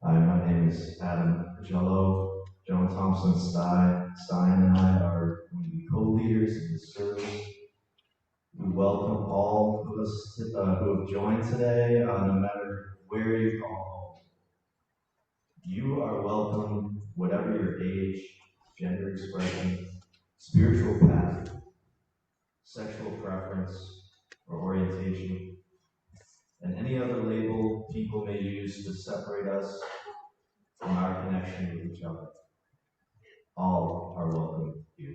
Hi, my name is Augello. Joan, Thompson, Stein, and I are going to be co-leaders in this service. We welcome all of us who have joined today, no matter where you call home. You are welcome, whatever your age, gender expression, spiritual path, sexual preference, or orientation, and any other label people may use to separate us from our connection with each other. All are welcome here.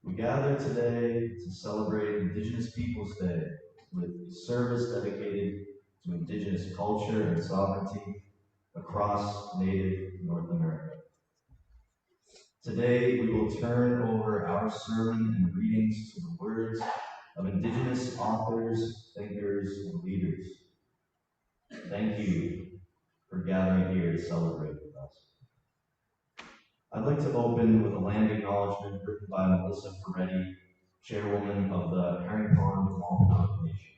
We gather today to celebrate Indigenous Peoples Day with a service dedicated to Indigenous culture and sovereignty across Native North America. Today, we will turn over our sermon and readings to the words of Indigenous authors, thinkers, and leaders. Thank you for gathering here to celebrate with us. I'd like to open with a land acknowledgement written by Melissa Ferretti, chairwoman of the Herring Pond Wampanoag Nation.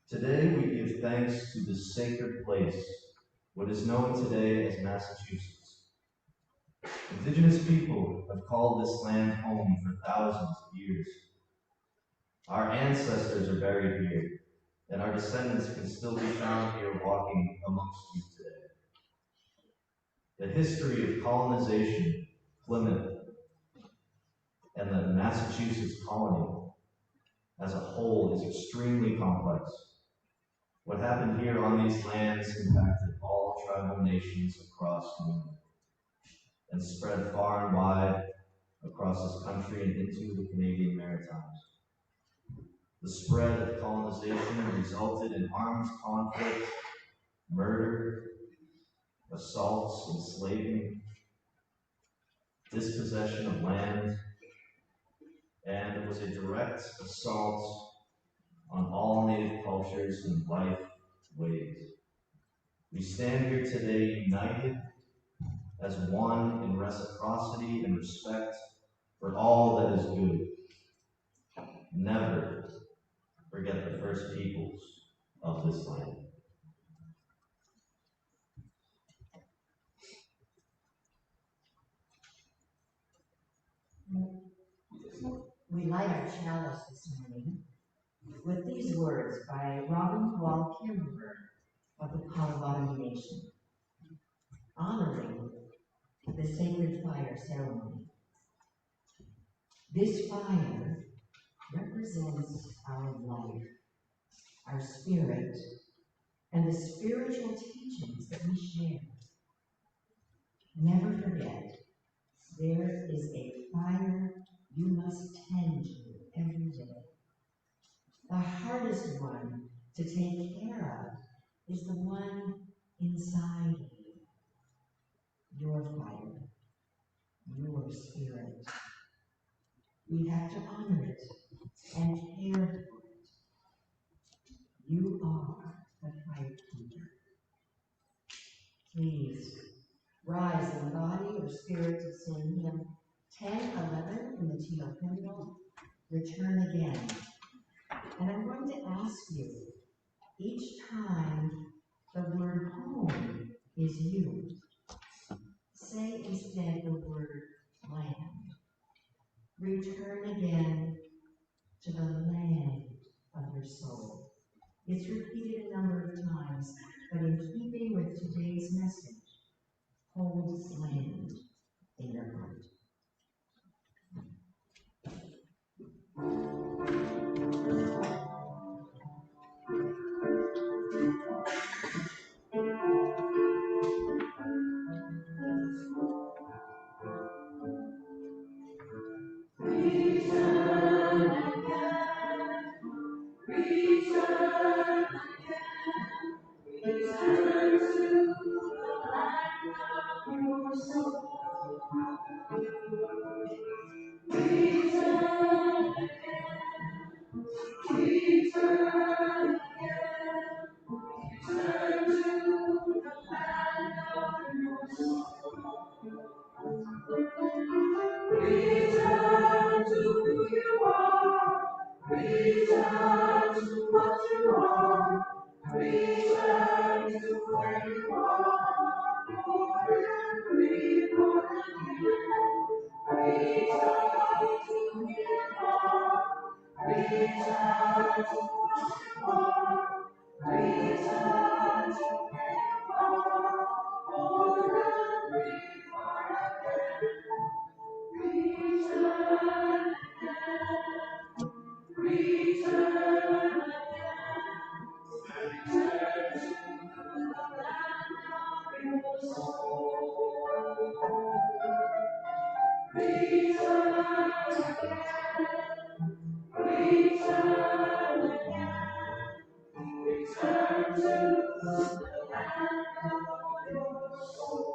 Today we give thanks to this sacred place, what is known today as Massachusetts. Indigenous people have called this land home for thousands of years. Our ancestors are buried here, and our descendants can still be found here walking amongst you today. The history of colonization, Plymouth, and the Massachusetts colony as a whole is extremely complex. What happened here on these lands impacted all tribal nations across New England and spread far and wide across this country and into the Canadian Maritimes. The spread of colonization resulted in armed conflict, murder, assaults, enslaving, dispossession of land, and it was a direct assault on all Native cultures and life ways. We stand here today united as one in reciprocity and respect for all that is good. Never forget the first peoples of this land. We light our chalice this morning with these words by Robin Wall Kimmerer of the Potawatomi Nation, honoring the sacred fire ceremony. This fire represents our life, our spirit, and the spiritual teachings that we share. Never forget, there is a fire you must tend to every day. The hardest one to take care of is the one inside you. Your fire, your spirit. We have to honor it and care for it. You are the fire keeper. Please rise in body or spirit to sing hymn 1011 in the teal hymnal, Return Again. And I'm going to ask you, each time the word home is used, say instead the word land. Return again to the land of your soul. It's repeated a number of times, but in keeping with today's message, hold land in your heart. Return to who you are. Return to what you are. Return to where you are. Reborn again. Return to who you are. Return to what you are. Return to where you are. Born and reborn again. Return again. Return again. Return to the land of your soul. Return again. Return again. Return to the land of your soul.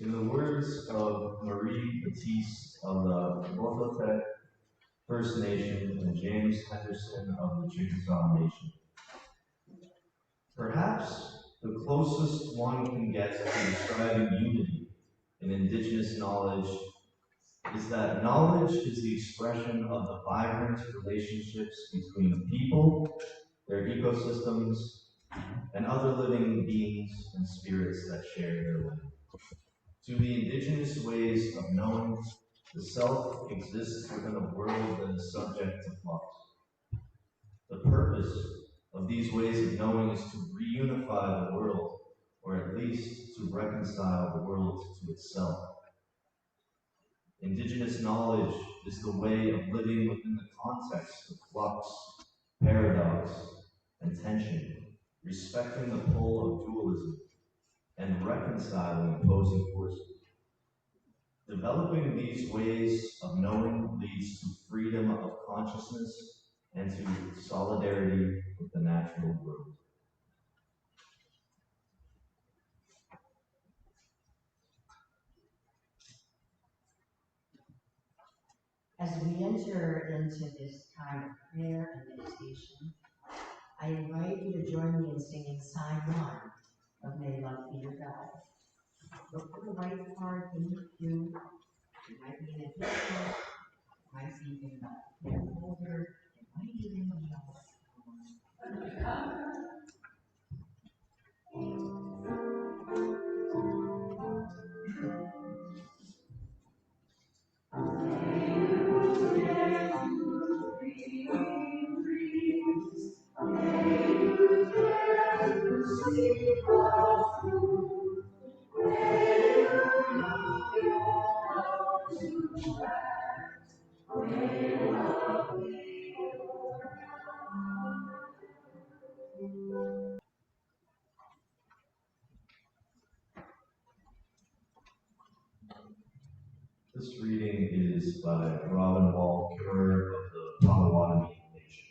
In the words of Marie Batiste of the Botheltet First Nation and James Henderson of the Chickasaw Nation, perhaps the closest one can get to describing unity in Indigenous knowledge is that knowledge is the expression of the vibrant relationships between people, their ecosystems, and other living beings and spirits that share their land. To the indigenous ways of knowing, the self exists within a world that is subject to flux. The purpose of these ways of knowing is to reunify the world, or at least to reconcile the world to itself. Indigenous knowledge is the way of living within the context of flux, paradox, and tension, respecting the pull of dualism, and reconciling opposing forces. Developing these ways of knowing leads to freedom of consciousness and to solidarity with the natural world. As we enter into this time of prayer and meditation, I invite you to join me in singing Sign 1 of May Love Be Your Guide. Look for the white card in the pew. It might be in a gift box, it might be in a pen holder, it might even be on the phone. This reading is by Robin Wall Kimmerer of the Potawatomi Nation.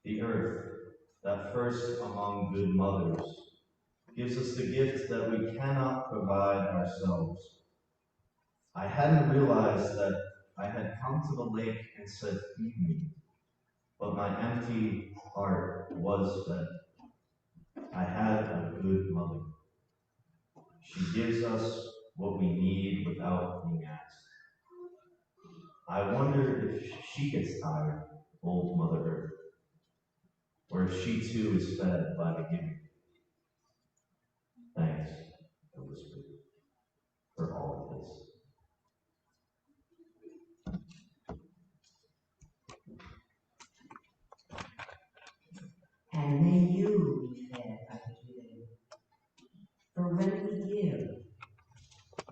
The earth, that first among good mothers, gives us the gift that we cannot provide ourselves. I hadn't realized that I had come to the lake and said, "Feed me," but my empty heart was fed. I had a good mother. She gives us what we need without being asked. I wonder if she gets tired, old Mother Earth, or if she too is fed by the giving. Thanks, I whispered, for all of this. And may you be fed by the giving. For when we give,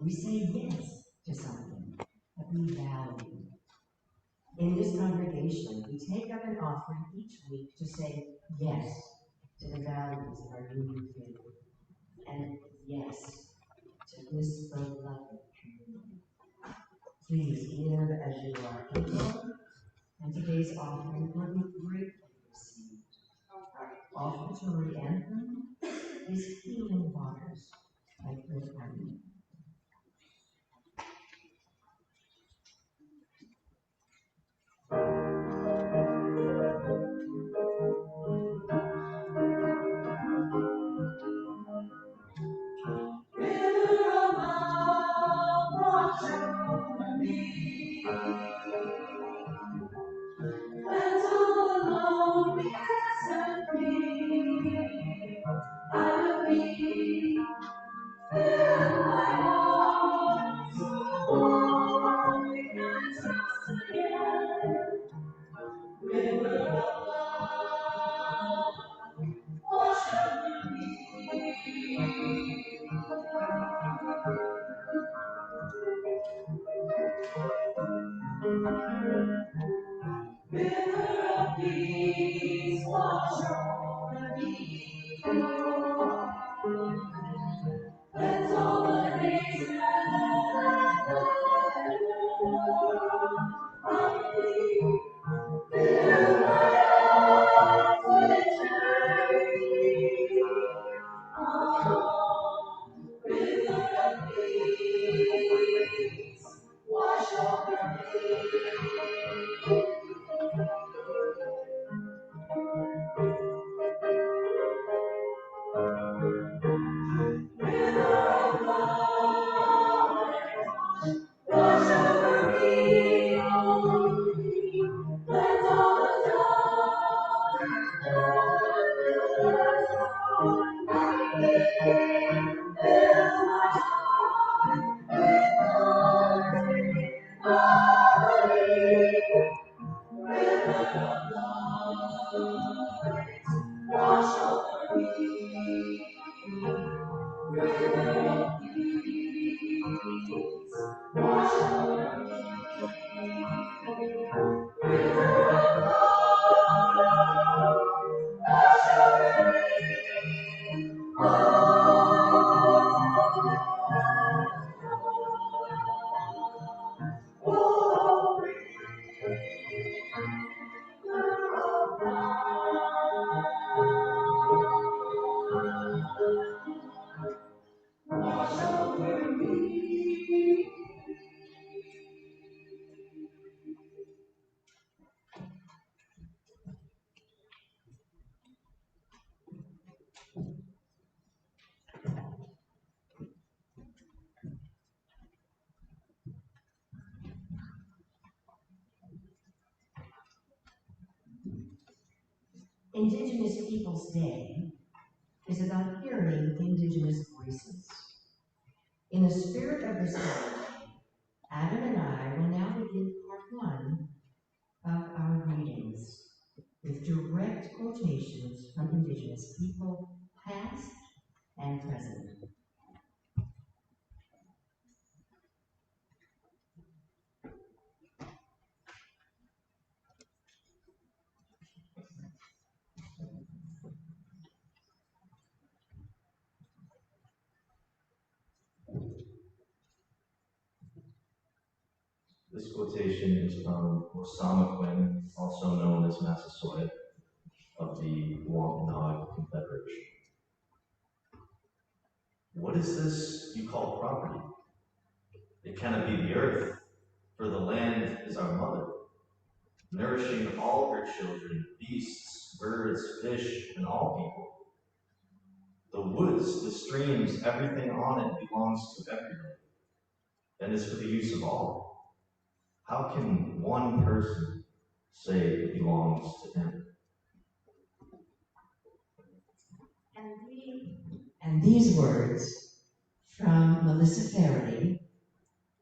we say yes to something that we value. In this congregation, we take up an offering each week to say yes to the values of our union faith, and yes, to this beloved community. Please give as you are able, and today's offering will be gratefully received. Our offertory anthem is Healing Waters by Cliff Harmon. Indigenous Peoples Day is about hearing Indigenous voices. In the spirit of this holiday, Adam and I will now begin part one of our readings with direct quotations from Indigenous people, past and present. This quotation is from Osama, also known as Massasoit, of the Wampanoag Confederation. What is this you call property? It cannot be the earth, for the land is our mother, nourishing all her children, beasts, birds, fish, and all people. The woods, the streams, everything on it belongs to everyone, and is for the use of all. How can one person say it belongs to him? And these words from Melissa Faraday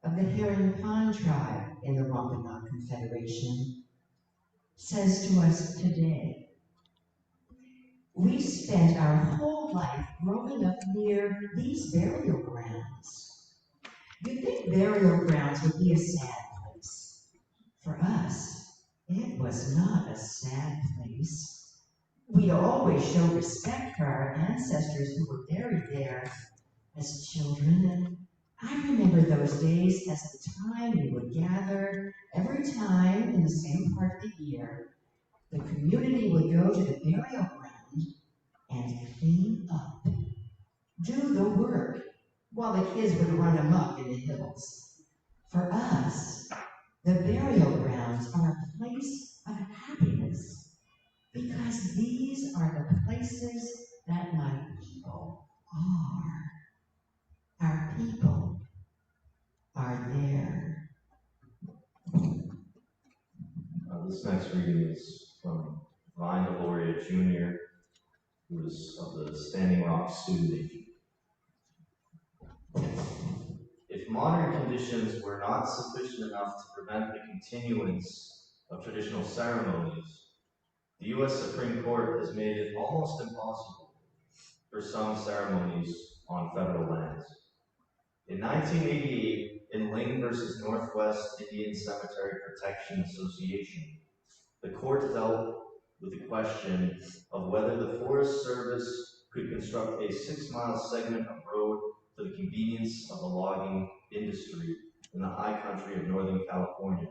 of the Heron Pond tribe in the Wampanoag Confederation says to us today, we spent our whole life growing up near these burial grounds. You'd think burial grounds would be a sad place. For us, it was not a sad place. We always show respect for our ancestors who were buried there as children, and I remember those days as the time we would gather every time in the same part of the year. The community would go to the burial ground and clean up, do the work, while the kids would run amok in the hills. For us, the burial grounds are a place of happiness because these are the places that my people are. Our people are there. This next reading is from Vine Deloria Jr., who is of the Standing Rock Sioux Nation. If modern conditions were not sufficient enough to prevent the continuance of traditional ceremonies, the U.S. Supreme Court has made it almost impossible for some ceremonies on federal lands. In 1988, in Lane versus Northwest Indian Cemetery Protection Association, the court dealt with the question of whether the Forest Service could construct a 6-mile segment of road for the convenience of the logging industry in the high country of Northern California,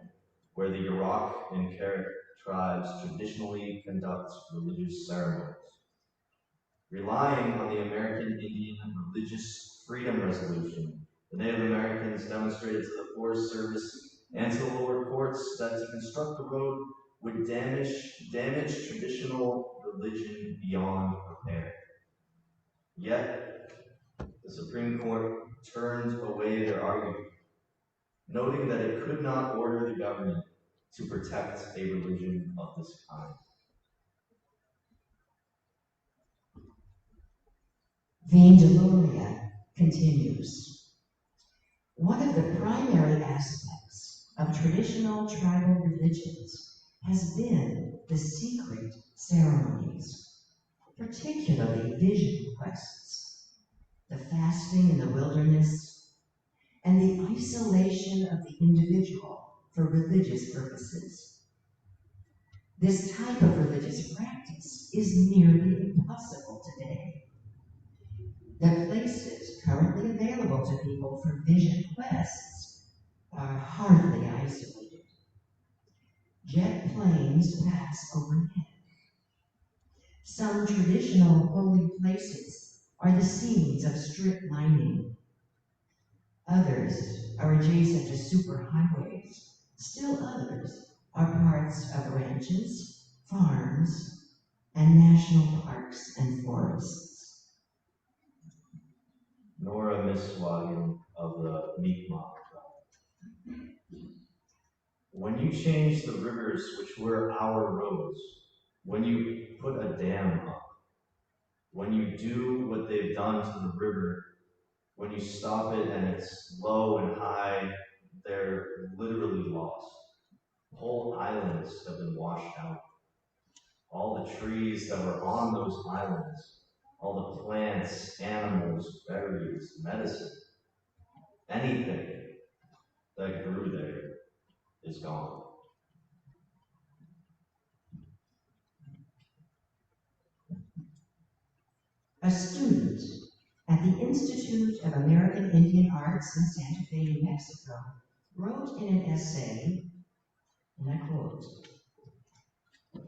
where the Yurok and Carrick tribes traditionally conduct religious ceremonies. Relying on the American Indian Religious Freedom Resolution, the Native Americans demonstrated to the Forest Service and to the lower courts that to construct the road would damage traditional religion beyond repair. Yet, the Supreme Court turned away their argument, noting that it could not order the government to protect a religion of this kind. Vine Deloria continues. One of the primary aspects of traditional tribal religions has been the secret ceremonies, particularly vision quests, the fasting in the wilderness, and the isolation of the individual for religious purposes. This type of religious practice is nearly impossible today. The places currently available to people for vision quests are hardly isolated. Jet planes pass overhead. Some traditional holy places are the scenes of strip mining. Others are adjacent to superhighways. Still others are parts of ranches, farms, and national parks and forests. Nora Miswagen of the Mi'kmaq tribe. When you change the rivers which were our roads, when you put a dam up, when you do what they've done to the river, when you stop it and it's low and high, they're literally lost. Whole islands have been washed out. All the trees that were on those islands, all the plants, animals, berries, medicine, anything that grew there is gone. A student at the Institute of American Indian Arts in Santa Fe, New Mexico, wrote in an essay, and I quote,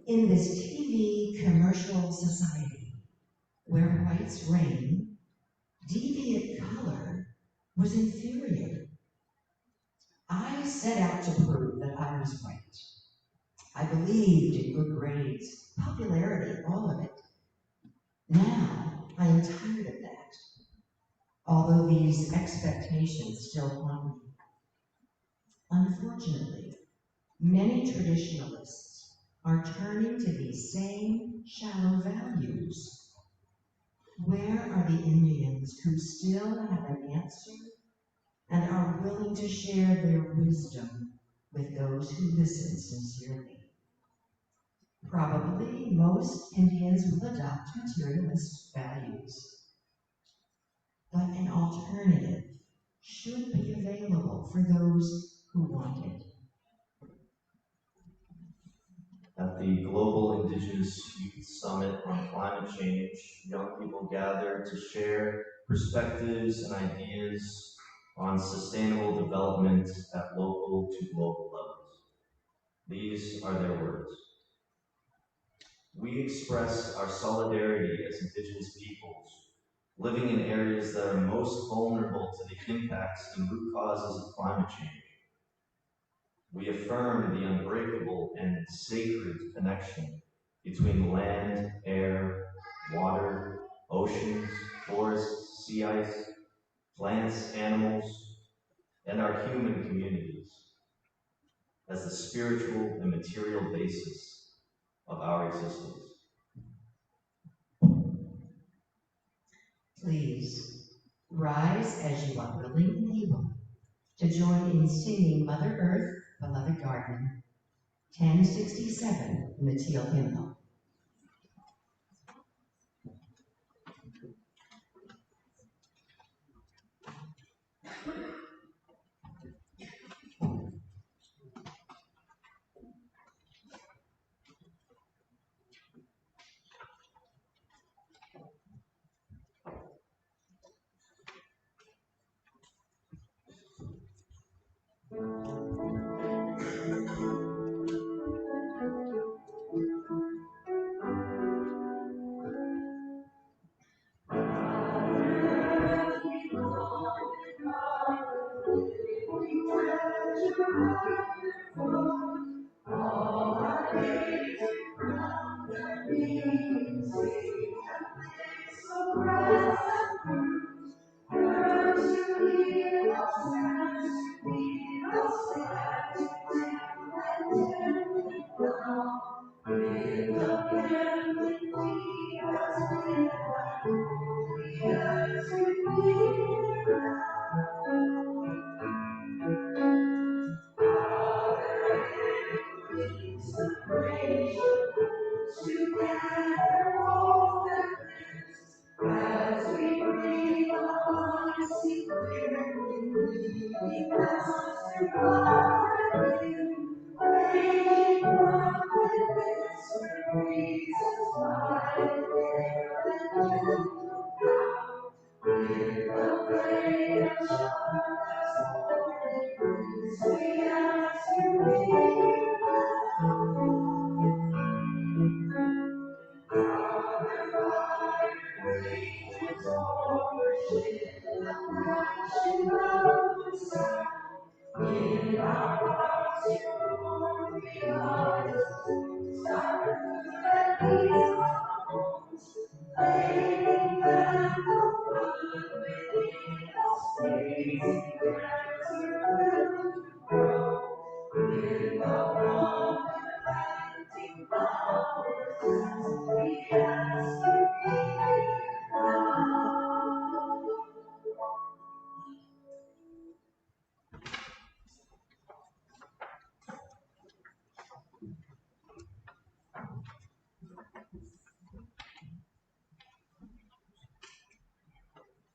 "In this TV commercial society where whites reign, deviant color was inferior. I set out to prove that I was white. I believed in good grades, popularity, all of it. Now I am tired of that, although these expectations still haunt me. Unfortunately, many traditionalists are turning to these same shallow values. Where are the Indians who still have an answer and are willing to share their wisdom with those who listen sincerely? Probably most Indians will adopt materialist values, but an alternative should be available for those who want it." At the Global Indigenous Youth Summit on Climate Change, young people gather to share perspectives and ideas on sustainable development at local to global levels. These are their words. We express our solidarity as Indigenous peoples living in areas that are most vulnerable to the impacts and root causes of climate change. We affirm the unbreakable and sacred connection between land, air, water, oceans, forests, sea ice, plants, animals, and our human communities as the spiritual and material basis of our existence. Please rise as you are willing and able to join in singing Mother Earth, Beloved Garden, 1067 in the Teal Hymnal.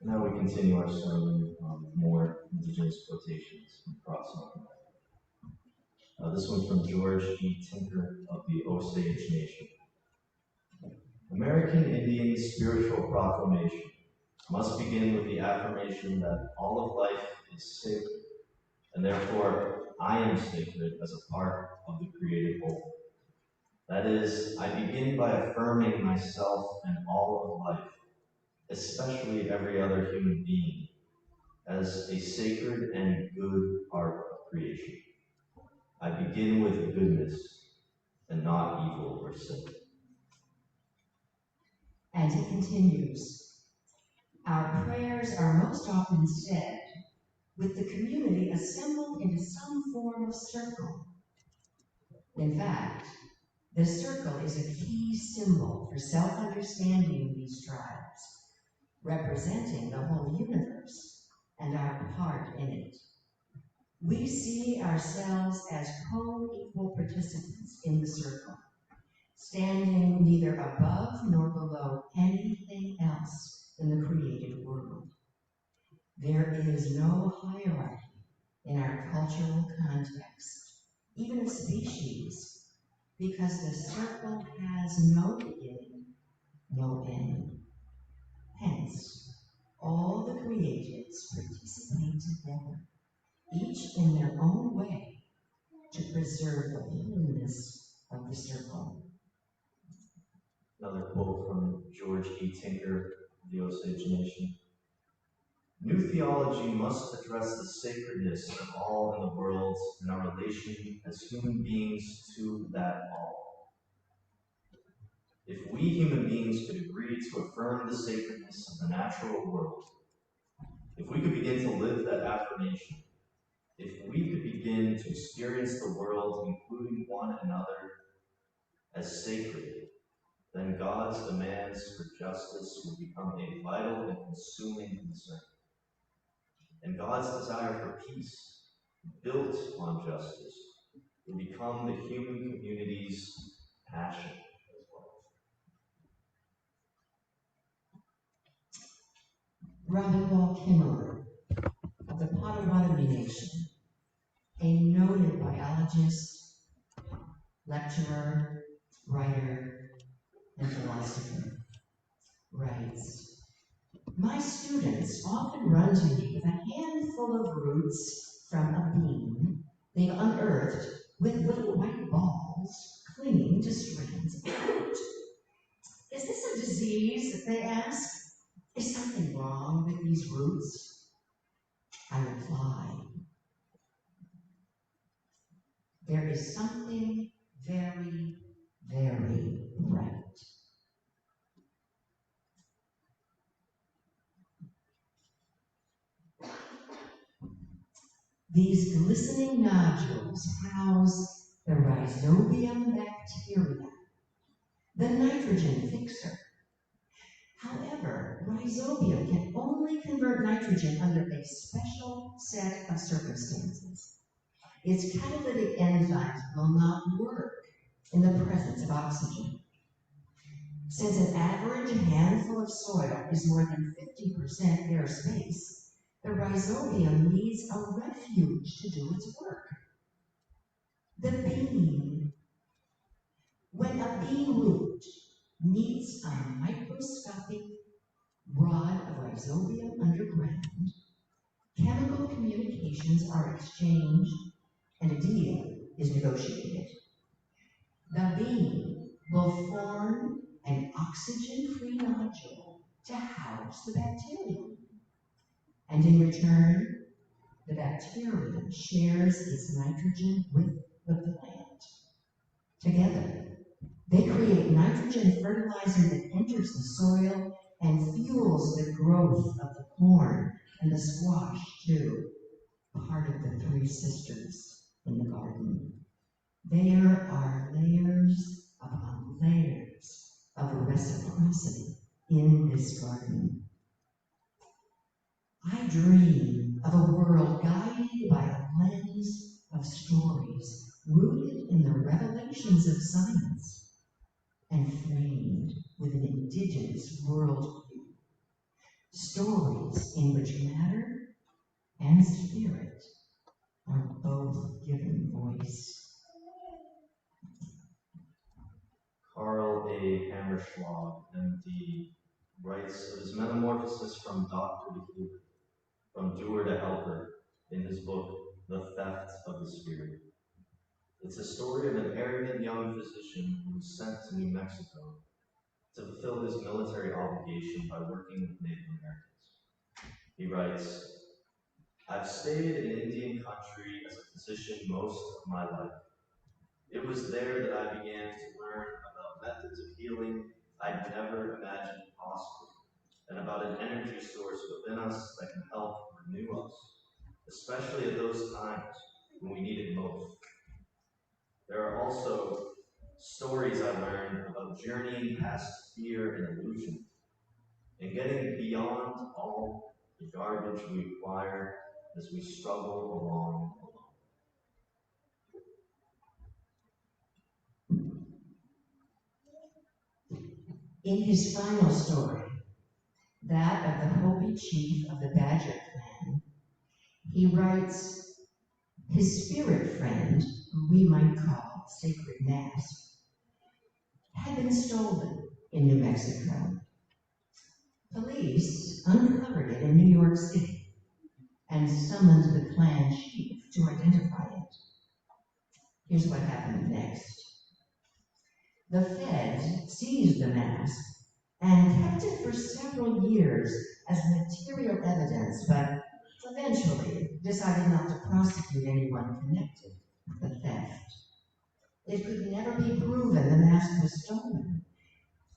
Now we continue our sermon with more Indigenous quotations from Thompson. This one's from George E. Tinker of the Osage Nation. American Indian spiritual proclamation must begin with the affirmation that all of life is sacred, and therefore I am sacred as a part of the created whole. That is, I begin by affirming myself and all of life, especially every other human being, as a sacred and good part of creation. I begin with goodness and not evil or sin. And he continues, our prayers are most often said with the community assembled into some form of circle. In fact, the circle is a key symbol for self-understanding these tribes, representing the whole universe and our part in it. We see ourselves as co-equal participants in the circle, standing neither above nor below anything else in the created world. There is no hierarchy in our cultural context, even of species, because the circle has no beginning, no end. Hence, all the creatives participate together, each in their own way, to preserve the wholeness of the circle. Another quote from George E. Tinker, the Osage Nation. New theology must address the sacredness of all in the world and our relation as human beings to that all. If we human beings could agree to affirm the sacredness of the natural world, if we could begin to live that affirmation, if we could begin to experience the world, including one another, as sacred, then God's demands for justice would become a vital and consuming concern. And God's desire for peace, built on justice, would become the human community's passion as well. Robin Wall Kimmerer of the Potawatomi Nation, a noted biologist, lecturer, writer, and philosopher, writes, "My students often run to me with a handful of roots from a bean they've unearthed with little white balls clinging to strands of fruit. Is this a disease?" they ask. "Is something wrong with these roots?" I reply, "There is something very, very right." These glistening nodules house the rhizobium bacteria, the nitrogen fixer. However, rhizobium can only convert nitrogen under a special set of circumstances. Its catalytic enzymes will not work in the presence of oxygen. Since an average handful of soil is more than 50% air space, the rhizobium needs a refuge to do its work. The bean. When a bean root meets a microscopic rod of rhizobium underground, chemical communications are exchanged and a deal is negotiated. The bean will form an oxygen-free nodule to house the bacterium. And in return, the bacterium shares its nitrogen with the plant. Together, they create nitrogen fertilizer that enters the soil and fuels the growth of the corn and the squash too, part of the three sisters in the garden. There are layers upon layers of reciprocity in this garden. I dream of a world guided by a lens of stories rooted in the revelations of science and framed with an indigenous worldview. Stories in which matter and spirit are both given voice. Carl A. Hammerschlag, MD, writes of his metamorphosis from doctor to healer, from doer to helper, in his book, The Theft of the Spirit. It's a story of an arrogant young physician who was sent to New Mexico to fulfill his military obligation by working with Native Americans. He writes, "I've stayed in Indian country as a physician most of my life. It was there that I began to learn about methods of healing I'd never imagined possible, and about an energy source within us that can help renew us, especially at those times when we need it most. There are also stories I learned about journeying past fear and illusion, and getting beyond all the garbage we acquire as we struggle along alone." In his final story, that of the Hopi chief of the Badger clan, he writes, "His spirit friend, who we might call Sacred Mask, had been stolen in New Mexico. Police uncovered it in New York City and summoned the clan chief to identify it. Here's what happened next. The feds seized the mask and kept it for several years as material evidence, but eventually decided not to prosecute anyone connected with the theft. It could never be proven the mask was stolen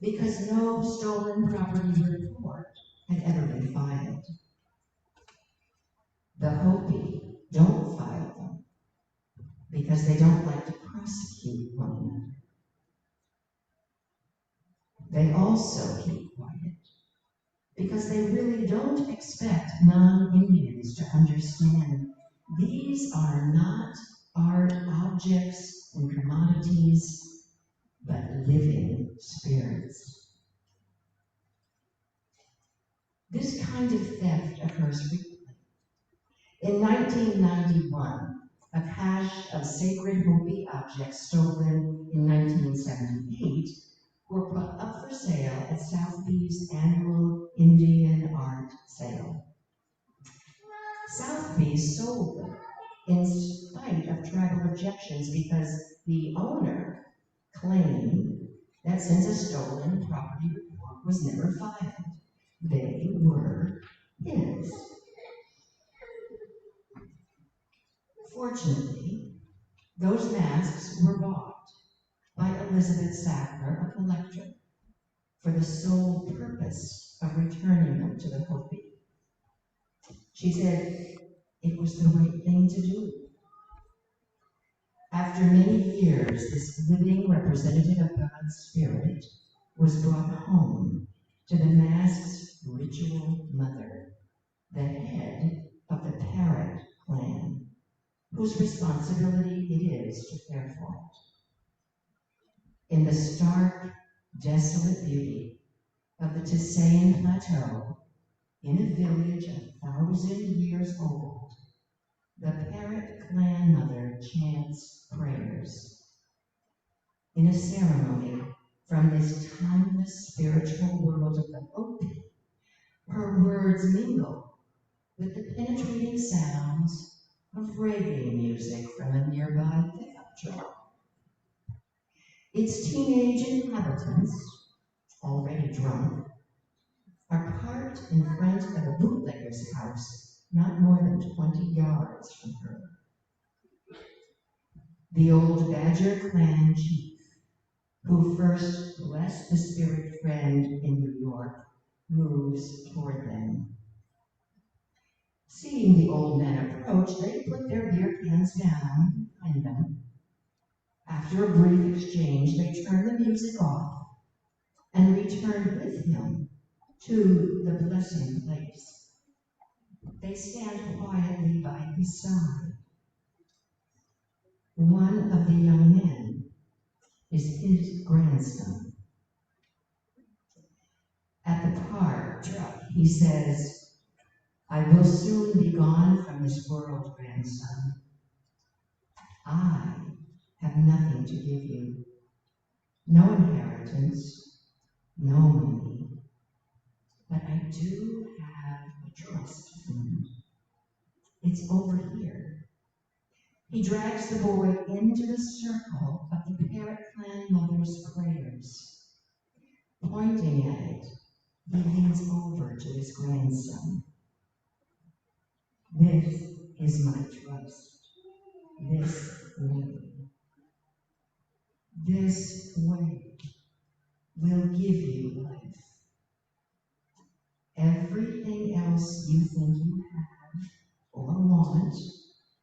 because no stolen property report had ever been filed. The Hopi don't file them because they don't like to prosecute one another. They also keep quiet because they really don't expect non-Indians to understand these are not art objects and commodities, but living spirits. This kind of theft occurs frequently. In 1991, a cache of sacred Hopi objects stolen in 1978 were put up for sale at Southby's annual Indian art sale. Southby's sold them in spite of tribal objections because the owner claimed that since a stolen property report was never filed, they were his. Fortunately, those masks were bought by Elizabeth Sackler, a collector, for the sole purpose of returning them to the Hopi. She said it was the right thing to do. After many years, this living representative of God's Spirit was brought home to the mask's ritual mother, the head of the Parrot clan, whose responsibility it is to care for it. In the stark, desolate beauty of the Tisayan Plateau, in a village 1,000 years old, the Parrot clan mother chants prayers. In a ceremony from this timeless spiritual world of the Hopi, her words mingle with the penetrating sounds of reggae music from a nearby pickup truck. Its teenage inhabitants, already drunk, are parked in front of a bootlegger's house not more than 20 yards from her. The old Badger clan chief, who first blessed the spirit friend in New York, moves toward them. Seeing the old men approach, they put their beer cans down behind them. After a brief exchange, they turn the music off and return with him to the blessing place. They stand quietly by his side. One of the young men is his grandson. At the park truck, he says, "I will soon be gone from this world, grandson. I have nothing to give you. No inheritance, no money. But I do have a trust fund. It's over here." He drags the boy into the circle of the Parrot clan mother's prayers. Pointing at it, he leans over to his grandson. "This is my trust. This way. This way will give you life. Everything else you think you have or want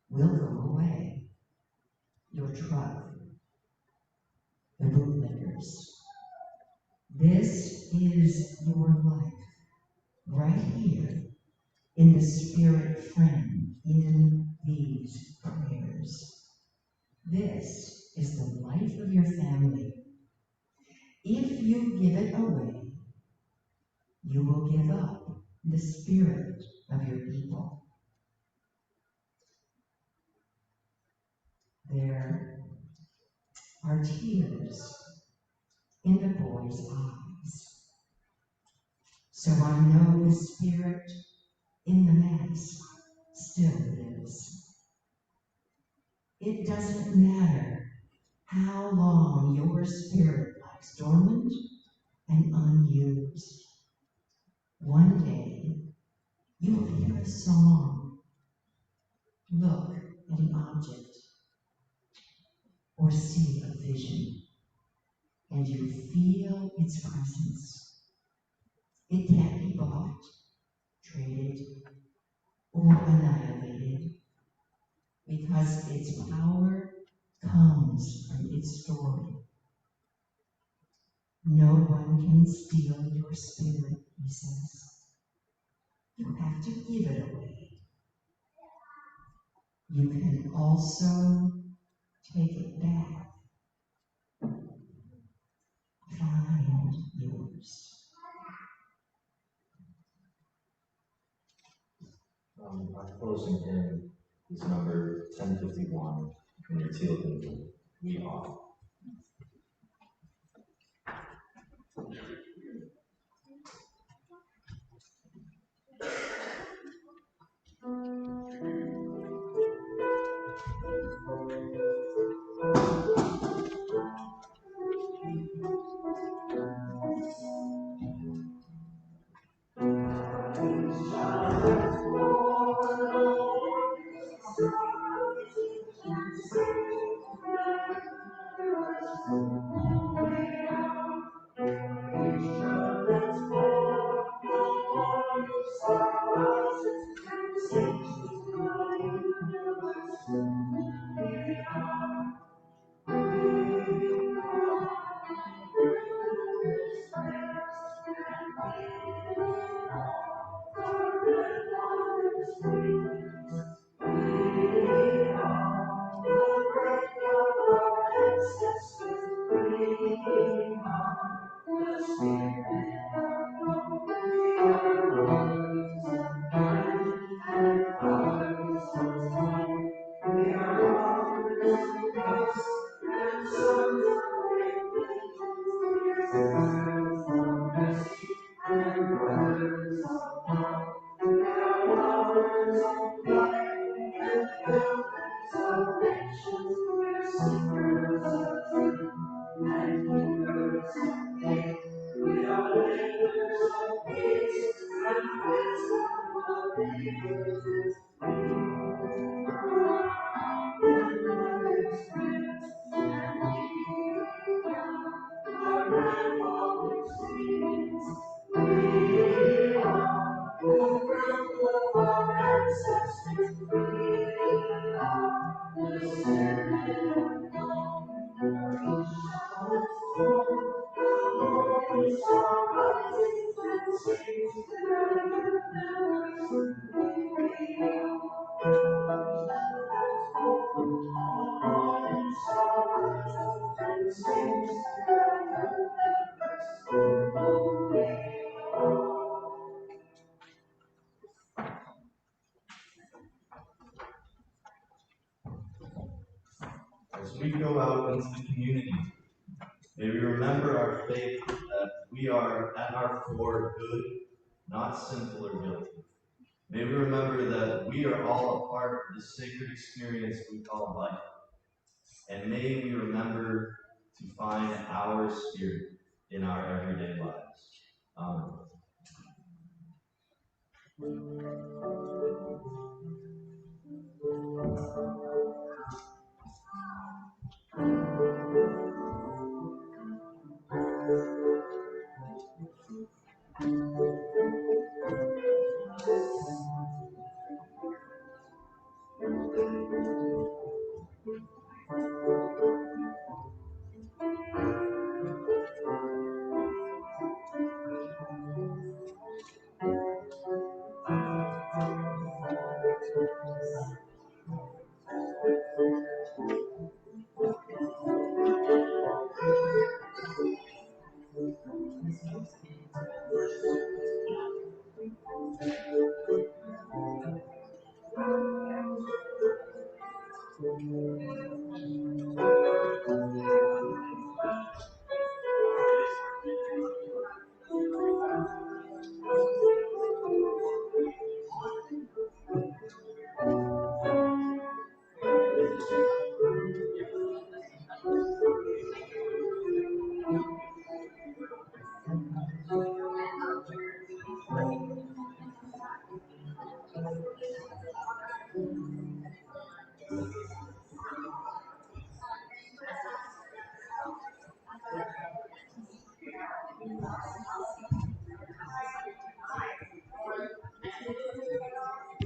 will go away. Your truck, the bootleggers. This is your life, right here, in the spirit friend, in these prayers. This is the life of your family. If you give it away, you will give up the spirit of your people." There are tears in the boy's eyes. So I know the spirit in the mask still lives. It doesn't matter how long your spirit lies dormant and unused. One day, you will hear a song, look at an object, or see a vision, and you feel its presence. It can't be bought, traded, or annihilated, because its power comes from its story. No one can steal your spirit, he says. You have to give it away. You can also take it back. Find yours. Our closing hymn is number 1051 in your teal hymn. We are. As we go out into the community, may we remember our faith that we are at our core good, not sinful or guilty. May we remember that we are all a part of the sacred experience we call life. And may we remember to find our spirit in our everyday lives. Amen.